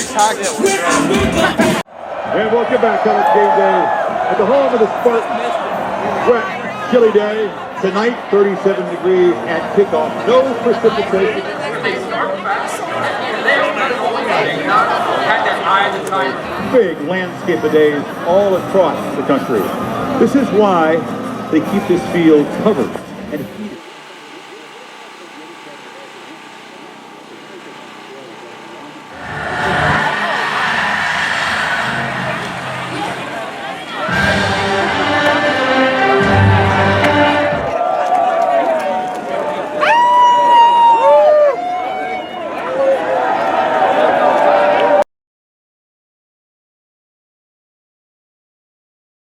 And welcome back, College GameDay, at the home of the Spartans. Wet, chilly day. Tonight, 37 degrees at kickoff. No precipitation. Big landscape of days all across the country. This is why they keep this field covered and